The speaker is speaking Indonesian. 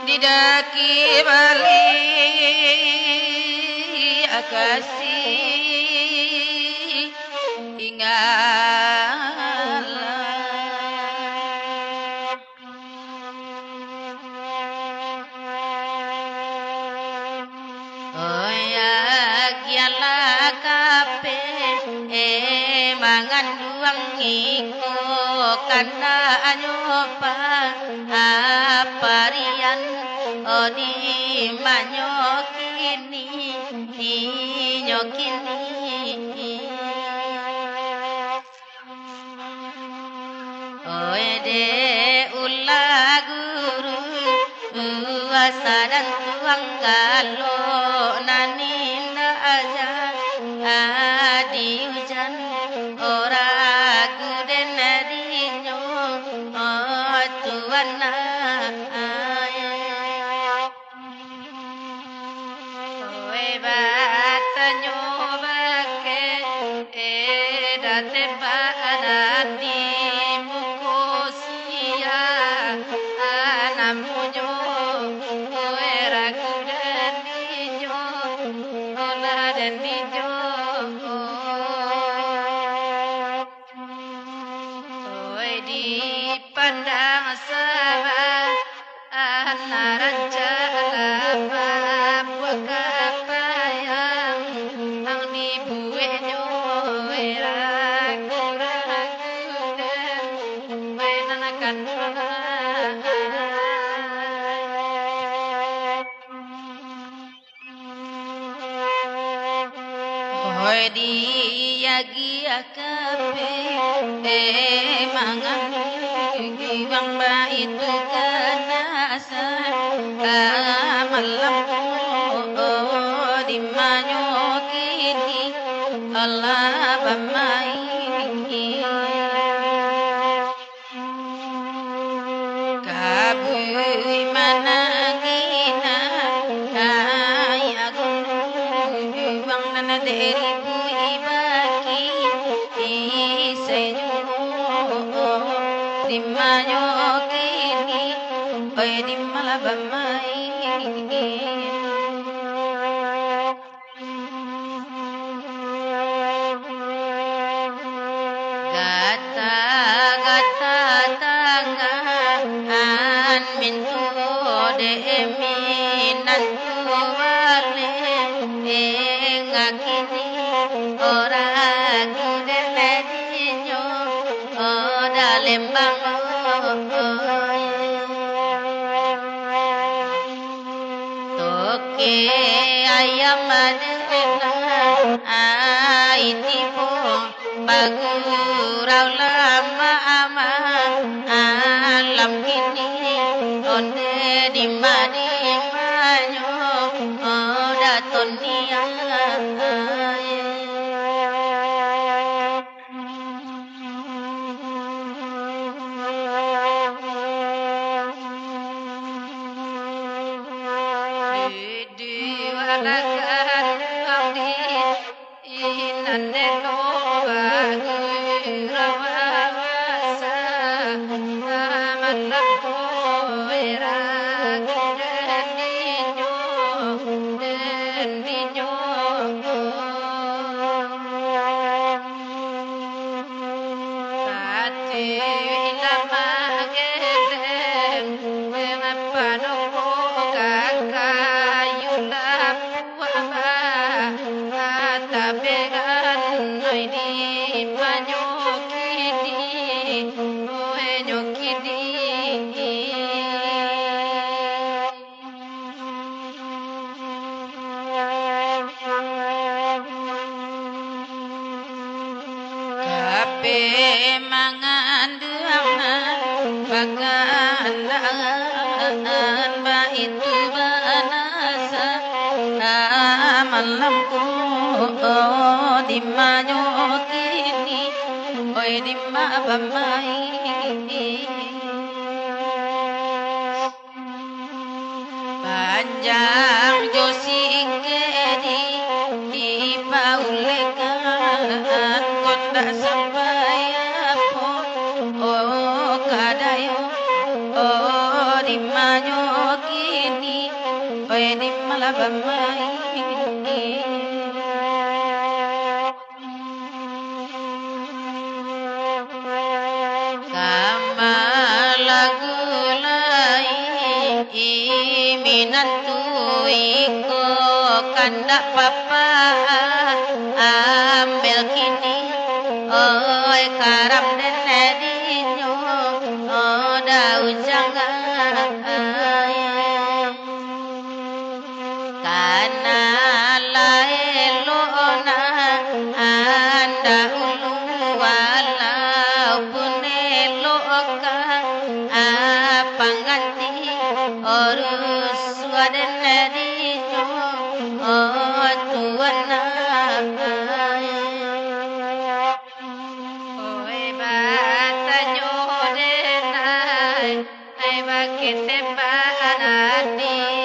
didaki bali akasih ingalah oh ya giala kape mangan duang iko kana anyopa aparian odi manyokini nyokini oede ulah guru asadan tuang galo naninda aja adi hujan ora guden dinyo tuana oe batanyo bake edate badati mukosia anamunyo oe ragudan dinyo ola dan dinyo oe di pandang sabah anaraja kapayang ang dibuenyo ragu-ragudan wenanakan hoy di yagi akape mangan giwang ba itu kanasa malam di manyokini Allah bamai kabui manangina kaya gunung nana dari bui baki isenyo di manyokini oi di malabamai gata tangan mintu deminan tuwale ngakini ora giden dinyo dalembang toke ayam adena aitipo bagurau lama ama alam kini onde di mani manyo datonia di walakan abdi inanelo rawasa amanako era dinyo pati lama gedeng memanoko kakayula puaba tabegan noi di manyokini nyokini kape mangandangan bagandangan ba itu banasa malamku di manyokini oi di mabamai panjang josing kedi di paulekan konda sampai apa oh kadayo oh di manyokini di malabamai kamalagulai minantu iko kandak papa ambil kini oi karam den dinyo daun jangan kana laelona anda ulu walaupun eloka pangganti orus waden dinyo tuana oi batanyo denai ai bakete banati